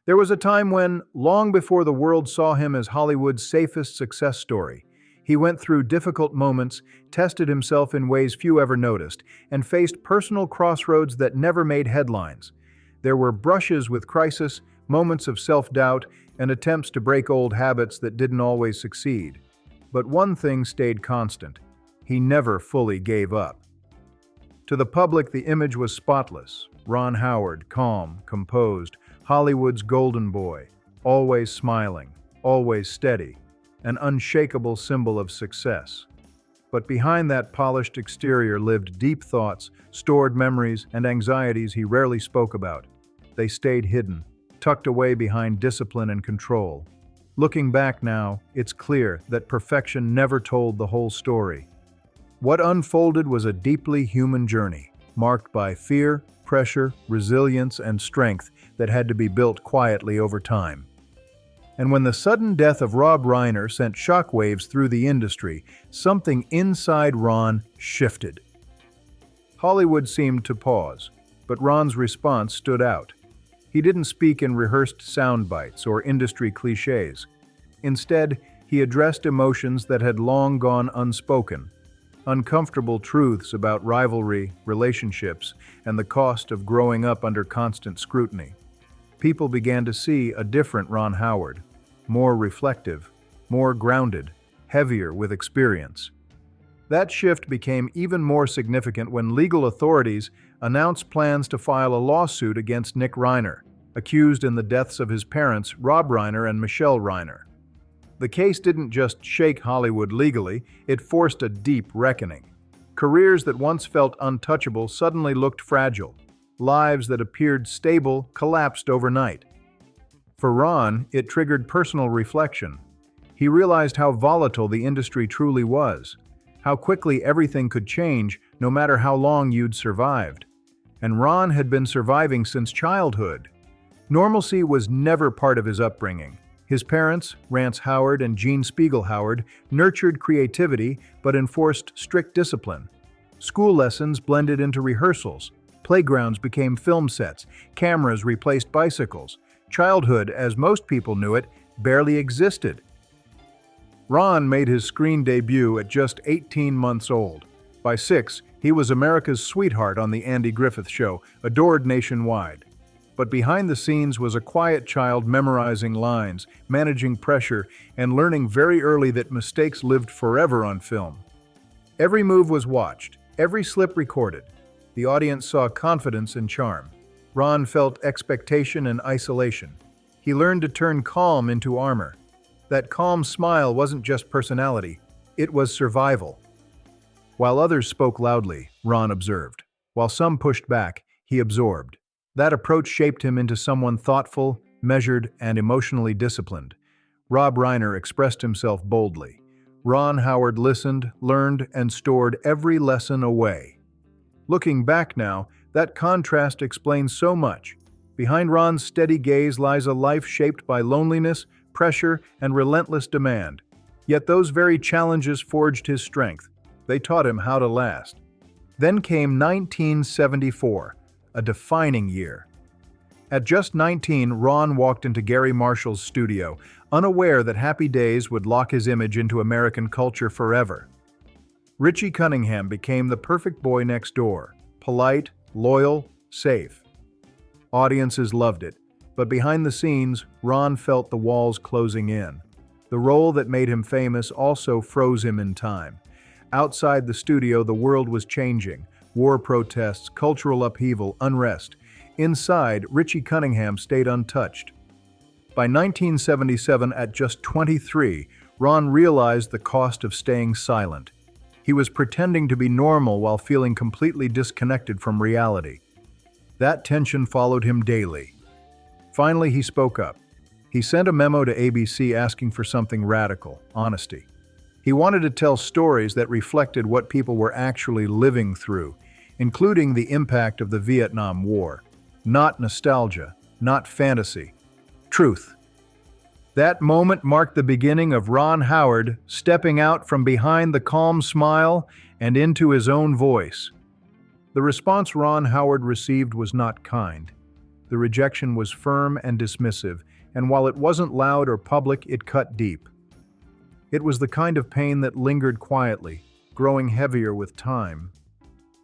There was a time when, long before the world saw him as Hollywood's safest success story, he went through difficult moments, tested himself in ways few ever noticed, and faced personal crossroads that never made headlines. There were brushes with crisis, moments of self-doubt, and attempts to break old habits that didn't always succeed. But one thing stayed constant. He never fully gave up. To the public, the image was spotless. Ron Howard, calm, composed, Hollywood's golden boy, always smiling, always steady, an unshakable symbol of success. But behind that polished exterior lived deep thoughts, stored memories, and anxieties he rarely spoke about. They stayed hidden, tucked away behind discipline and control. Looking back now, it's clear that perfection never told the whole story. What unfolded was a deeply human journey, marked by fear, pressure, resilience, and strength that had to be built quietly over time. And when the sudden death of Rob Reiner sent shockwaves through the industry, something inside Ron shifted. Hollywood seemed to pause, but Ron's response stood out. He didn't speak in rehearsed sound bites or industry cliches. Instead, he addressed emotions that had long gone unspoken, uncomfortable truths about rivalry, relationships, and the cost of growing up under constant scrutiny. People began to see a different Ron Howard, more reflective, more grounded, heavier with experience. That shift became even more significant when legal authorities announced plans to file a lawsuit against Nick Reiner, accused in the deaths of his parents, Rob Reiner and Michelle Reiner. The case didn't just shake Hollywood legally, it forced a deep reckoning. Careers that once felt untouchable suddenly looked fragile. Lives that appeared stable collapsed overnight. For Ron, it triggered personal reflection. He realized how volatile the industry truly was, how quickly everything could change no matter how long you'd survived. And Ron had been surviving since childhood. Normalcy was never part of his upbringing. His parents, Rance Howard and Jean Spiegel Howard, nurtured creativity but enforced strict discipline. School lessons blended into rehearsals. Playgrounds became film sets. Cameras replaced bicycles. Childhood, as most people knew it, barely existed. Ron made his screen debut at just 18 months old. By 6, he was America's sweetheart on The Andy Griffith Show, adored nationwide. But behind the scenes was a quiet child memorizing lines, managing pressure, and learning very early that mistakes lived forever on film. Every move was watched, every slip recorded. The audience saw confidence and charm. Ron felt expectation and isolation. He learned to turn calm into armor. That calm smile wasn't just personality, it was survival. While others spoke loudly, Ron observed. While some pushed back, he absorbed. That approach shaped him into someone thoughtful, measured, and emotionally disciplined. Rob Reiner expressed himself boldly. Ron Howard listened, learned, and stored every lesson away. Looking back now, that contrast explains so much. Behind Ron's steady gaze lies a life shaped by loneliness, pressure, and relentless demand. Yet those very challenges forged his strength. They taught him how to last. Then came 1974. A defining year. At just 19, Ron walked into Gary Marshall's studio, unaware that Happy Days would lock his image into American culture forever. Richie Cunningham became the perfect boy next door, polite, loyal, safe. Audiences loved it, but behind the scenes, Ron felt the walls closing in. The role that made him famous also froze him in time. Outside the studio, the world was changing. War protests, cultural upheaval, unrest. Inside, Richie Cunningham stayed untouched. By 1977, at just 23, Ron realized the cost of staying silent. He was pretending to be normal while feeling completely disconnected from reality. That tension followed him daily. Finally, he spoke up. He sent a memo to ABC asking for something radical, honesty. He wanted to tell stories that reflected what people were actually living through, including the impact of the Vietnam War. Not nostalgia, not fantasy. Truth. That moment marked the beginning of Ron Howard stepping out from behind the calm smile and into his own voice. The response Ron Howard received was not kind. The rejection was firm and dismissive, and while it wasn't loud or public, it cut deep. It was the kind of pain that lingered quietly, growing heavier with time.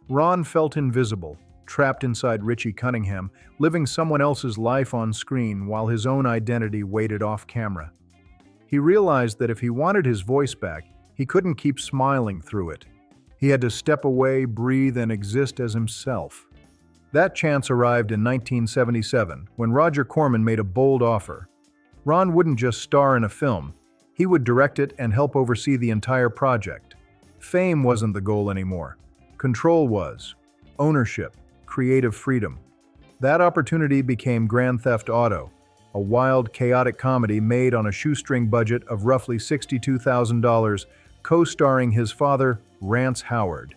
Ron felt invisible, trapped inside Richie Cunningham, living someone else's life on screen while his own identity waited off camera. He realized that if he wanted his voice back, he couldn't keep smiling through it. He had to step away, breathe, and exist as himself. That chance arrived in 1977, when Roger Corman made a bold offer. Ron wouldn't just star in a film, he would direct it and help oversee the entire project. Fame wasn't the goal anymore. Control was. Ownership, creative freedom. That opportunity became Grand Theft Auto, a wild, chaotic comedy made on a shoestring budget of roughly $62,000, co-starring his father, Rance Howard.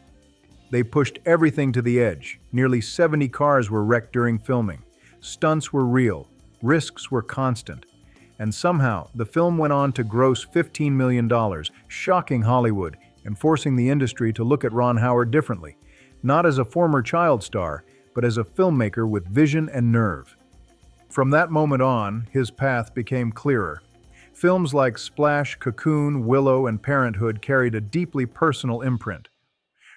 They pushed everything to the edge. Nearly 70 cars were wrecked during filming. Stunts were real. Risks were constant. And somehow, the film went on to gross $15 million, shocking Hollywood and forcing the industry to look at Ron Howard differently, not as a former child star, but as a filmmaker with vision and nerve. From that moment on, his path became clearer. Films like Splash, Cocoon, Willow, and Parenthood carried a deeply personal imprint.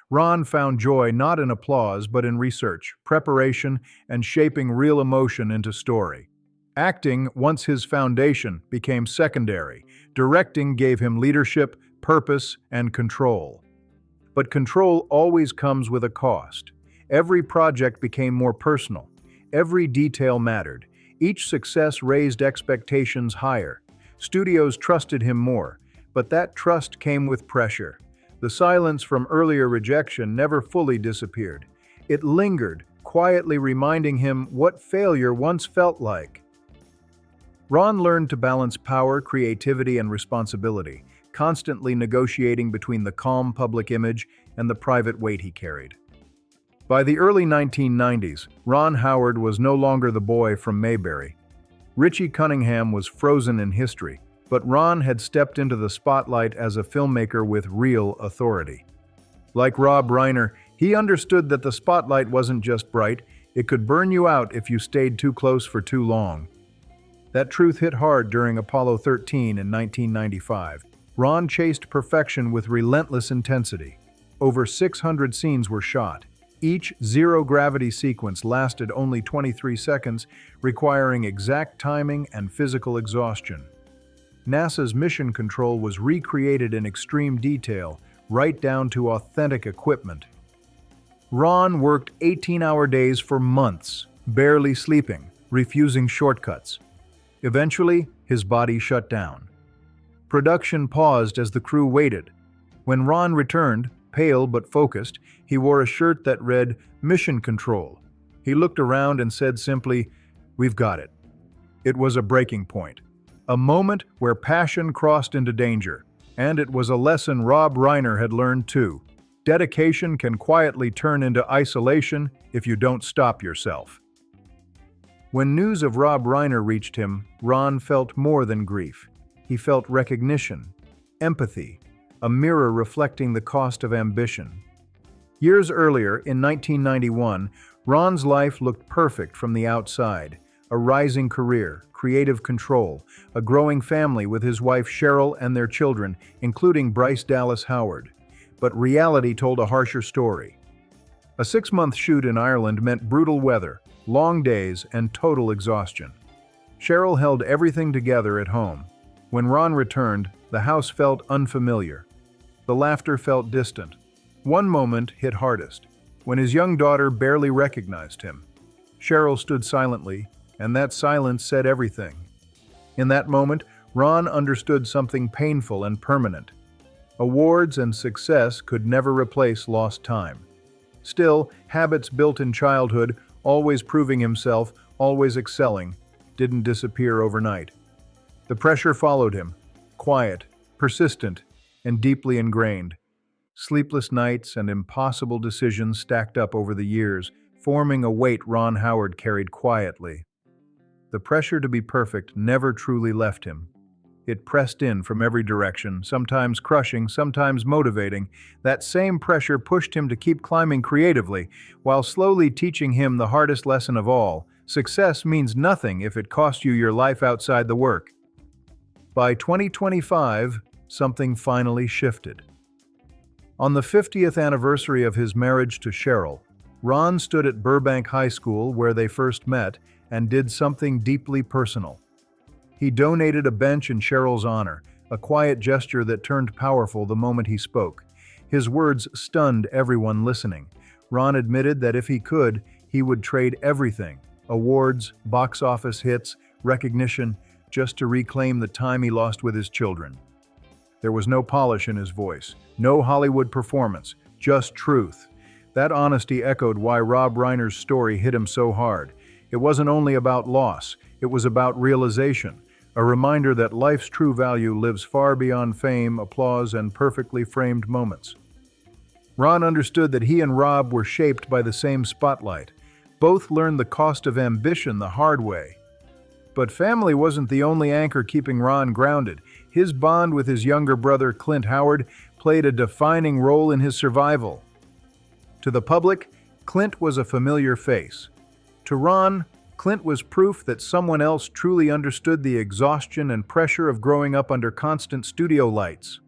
Ron found joy not in applause, but in research, preparation, and shaping real emotion into story. Acting, once his foundation, became secondary. Directing gave him leadership, purpose, and control. But control always comes with a cost. Every project became more personal. Every detail mattered. Each success raised expectations higher. Studios trusted him more, but that trust came with pressure. The silence from earlier rejection never fully disappeared. It lingered, quietly reminding him what failure once felt like. Ron learned to balance power, creativity, and responsibility, constantly negotiating between the calm public image and the private weight he carried. By the early 1990s, Ron Howard was no longer the boy from Mayberry. Richie Cunningham was frozen in history, but Ron had stepped into the spotlight as a filmmaker with real authority. Like Rob Reiner, he understood that the spotlight wasn't just bright, it could burn you out if you stayed too close for too long. That truth hit hard during Apollo 13 in 1995. Ron chased perfection with relentless intensity. Over 600 scenes were shot. Each zero-gravity sequence lasted only 23 seconds, requiring exact timing and physical exhaustion. NASA's mission control was recreated in extreme detail, right down to authentic equipment. Ron worked 18-hour days for months, barely sleeping, refusing shortcuts. Eventually, his body shut down. Production paused as the crew waited. When Ron returned, pale but focused, he wore a shirt that read, "Mission Control." He looked around and said simply, "We've got it." It was a breaking point. A moment where passion crossed into danger. And it was a lesson Rob Reiner had learned too. Dedication can quietly turn into isolation if you don't stop yourself. When news of Rob Reiner reached him, Ron felt more than grief. He felt recognition, empathy, a mirror reflecting the cost of ambition. Years earlier, in 1991, Ron's life looked perfect from the outside. A rising career, creative control, a growing family with his wife Cheryl and their children, including Bryce Dallas Howard. But reality told a harsher story. A 6-month shoot in Ireland meant brutal weather, long days, and total exhaustion. Cheryl held everything together at home. When Ron returned, the house felt unfamiliar. The laughter felt distant. One moment hit hardest, when his young daughter barely recognized him. Cheryl stood silently, and that silence said everything. In that moment, Ron understood something painful and permanent. Awards and success could never replace lost time. Still, habits built in childhood, always proving himself, always excelling, didn't disappear overnight. The pressure followed him, quiet, persistent, and deeply ingrained. Sleepless nights and impossible decisions stacked up over the years, forming a weight Ron Howard carried quietly. The pressure to be perfect never truly left him. It pressed in from every direction, sometimes crushing, sometimes motivating. That same pressure pushed him to keep climbing creatively, while slowly teaching him the hardest lesson of all: Success means nothing if it costs you your life outside the work. By 2025, something finally shifted. On the 50th anniversary of his marriage to Cheryl, Ron stood at Burbank High School where they first met and did something deeply personal. He donated a bench in Cheryl's honor, a quiet gesture that turned powerful the moment he spoke. His words stunned everyone listening. Ron admitted that if he could, he would trade everything: awards, box office hits, recognition, just to reclaim the time he lost with his children. There was no polish in his voice, no Hollywood performance, just truth. That honesty echoed why Rob Reiner's story hit him so hard. It wasn't only about loss, it was about realization, a reminder that life's true value lives far beyond fame, applause, and perfectly framed moments. Ron understood that he and Rob were shaped by the same spotlight. Both learned the cost of ambition the hard way. But family wasn't the only anchor keeping Ron grounded. His bond with his younger brother, Clint Howard, played a defining role in his survival. To the public, Clint was a familiar face. To Ron, Clint was proof that someone else truly understood the exhaustion and pressure of growing up under constant studio lights.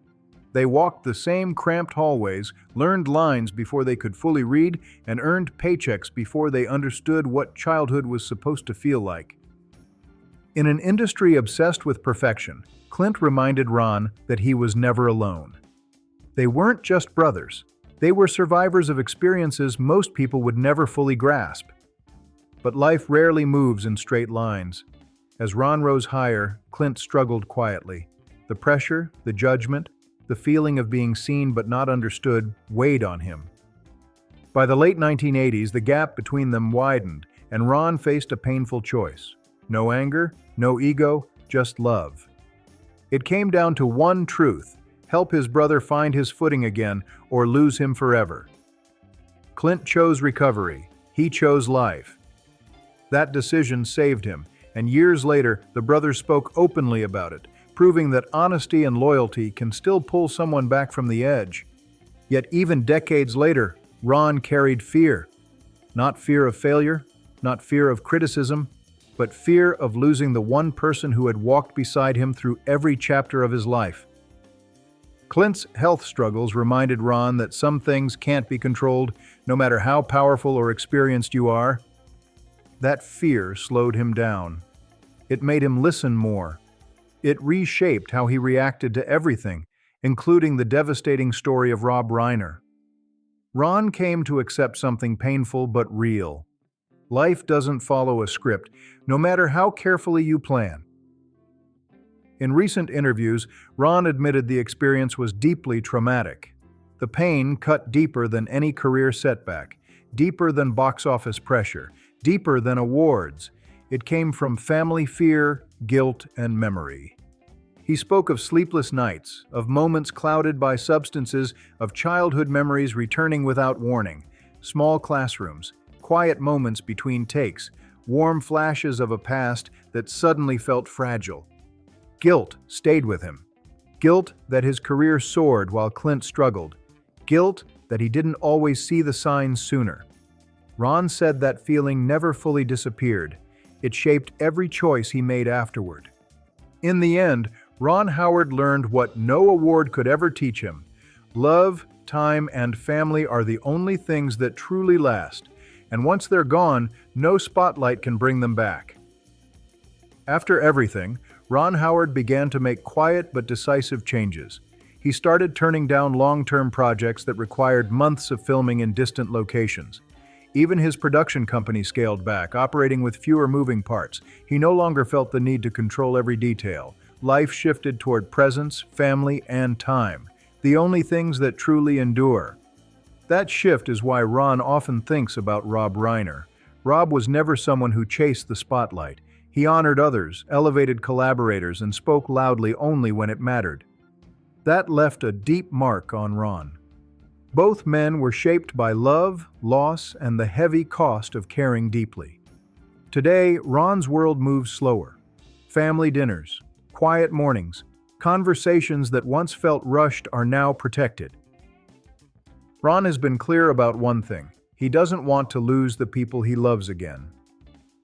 They walked the same cramped hallways, learned lines before they could fully read, and earned paychecks before they understood what childhood was supposed to feel like. In an industry obsessed with perfection, Clint reminded Ron that he was never alone. They weren't just brothers. They were survivors of experiences most people would never fully grasp. But life rarely moves in straight lines. As Ron rose higher, Clint struggled quietly. The pressure, the judgment, the feeling of being seen but not understood weighed on him. By the late 1980s, the gap between them widened, and Ron faced a painful choice. No anger, no ego, just love. It came down to one truth: help his brother find his footing again or lose him forever. Clint chose recovery. He chose life. That decision saved him, and years later, the brothers spoke openly about it, proving that honesty and loyalty can still pull someone back from the edge. Yet even decades later, Ron carried fear. Not fear of failure, not fear of criticism, but fear of losing the one person who had walked beside him through every chapter of his life. Clint's health struggles reminded Ron that some things can't be controlled, no matter how powerful or experienced you are. That fear slowed him down. It made him listen more. It reshaped how he reacted to everything, including the devastating story of Rob Reiner. Ron came to accept something painful but real. Life doesn't follow a script, no matter how carefully you plan. In recent interviews, Ron admitted the experience was deeply traumatic. The pain cut deeper than any career setback, deeper than box office pressure, deeper than awards. It came from family fear, guilt, and memory. He spoke of sleepless nights, of moments clouded by substances, of childhood memories returning without warning, small classrooms, quiet moments between takes, warm flashes of a past that suddenly felt fragile. Guilt stayed with him. Guilt that his career soared while Clint struggled. Guilt that he didn't always see the signs sooner. Ron said that feeling never fully disappeared. It shaped every choice he made afterward. In the end, Ron Howard learned what no award could ever teach him. Love, time, and family are the only things that truly last, and once they're gone, no spotlight can bring them back. After everything, Ron Howard began to make quiet but decisive changes. He started turning down long-term projects that required months of filming in distant locations. Even his production company scaled back, operating with fewer moving parts. He no longer felt the need to control every detail. Life shifted toward presence, family, and time, the only things that truly endure. That shift is why Ron often thinks about Rob Reiner. Rob was never someone who chased the spotlight. He honored others, elevated collaborators, and spoke loudly only when it mattered. That left a deep mark on Ron. Both men were shaped by love, loss, and the heavy cost of caring deeply. Today, Ron's world moves slower. Family dinners, quiet mornings, conversations that once felt rushed are now protected. Ron has been clear about one thing: he doesn't want to lose the people he loves again.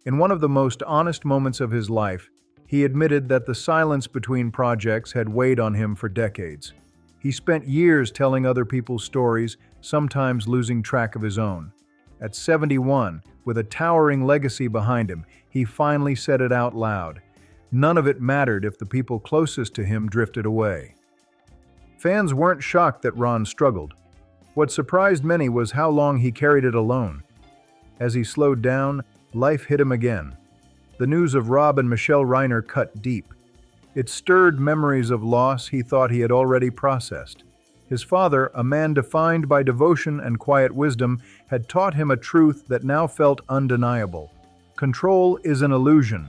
In one of the most honest moments of his life, he admitted that the silence between projects had weighed on him for decades. He spent years telling other people's stories, sometimes losing track of his own. At 71, with a towering legacy behind him, he finally said it out loud. None of it mattered if the people closest to him drifted away. Fans weren't shocked that Ron struggled. What surprised many was how long he carried it alone. As he slowed down, life hit him again. The news of Rob and Michelle Reiner cut deep. It stirred memories of loss he thought he had already processed. His father, a man defined by devotion and quiet wisdom, had taught him a truth that now felt undeniable. Control is an illusion.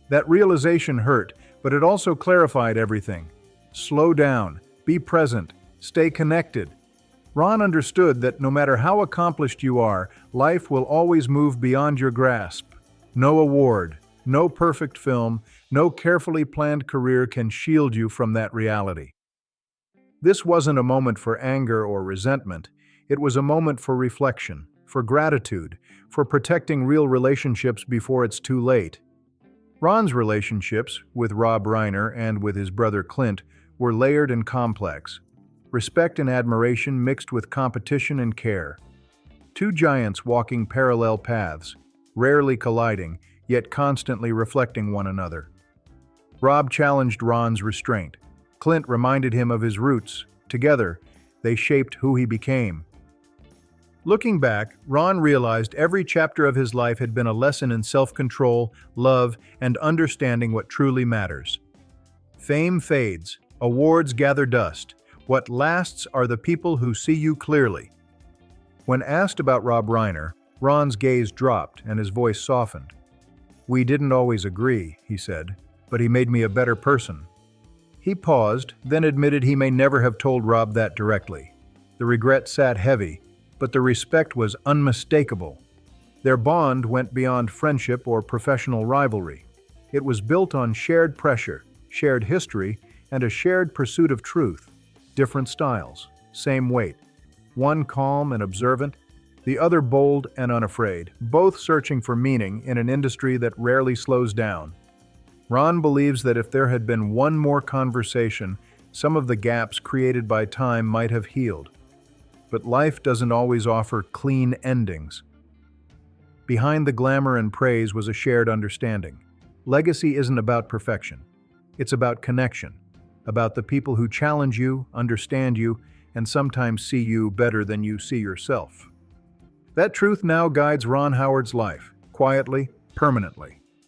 That realization hurt, but it also clarified everything. Slow down, be present, stay connected. Ron understood that no matter how accomplished you are, life will always move beyond your grasp. No award, no perfect film, no carefully planned career can shield you from that reality. This wasn't a moment for anger or resentment. It was a moment for reflection, for gratitude, for protecting real relationships before it's too late. Ron's relationships, with Rob Reiner and with his brother Clint, were layered and complex. Respect and admiration mixed with competition and care. Two giants walking parallel paths, rarely colliding, yet constantly reflecting one another. Rob challenged Ron's restraint. Clint reminded him of his roots. Together, they shaped who he became. Looking back, Ron realized every chapter of his life had been a lesson in self-control, love, and understanding what truly matters. Fame fades, awards gather dust. What lasts are the people who see you clearly. When asked about Rob Reiner, Ron's gaze dropped and his voice softened. "We didn't always agree," he said, "but he made me a better person." He paused, then admitted he may never have told Rob that directly. The regret sat heavy, but the respect was unmistakable. Their bond went beyond friendship or professional rivalry. It was built on shared pressure, shared history, and a shared pursuit of truth. Different styles, same weight. One calm and observant, the other bold and unafraid, both searching for meaning in an industry that rarely slows down. Ron believes that if there had been one more conversation, some of the gaps created by time might have healed. But life doesn't always offer clean endings. Behind the glamour and praise was a shared understanding. Legacy isn't about perfection. It's about connection, about the people who challenge you, understand you, and sometimes see you better than you see yourself. That truth now guides Ron Howard's life, quietly, permanently.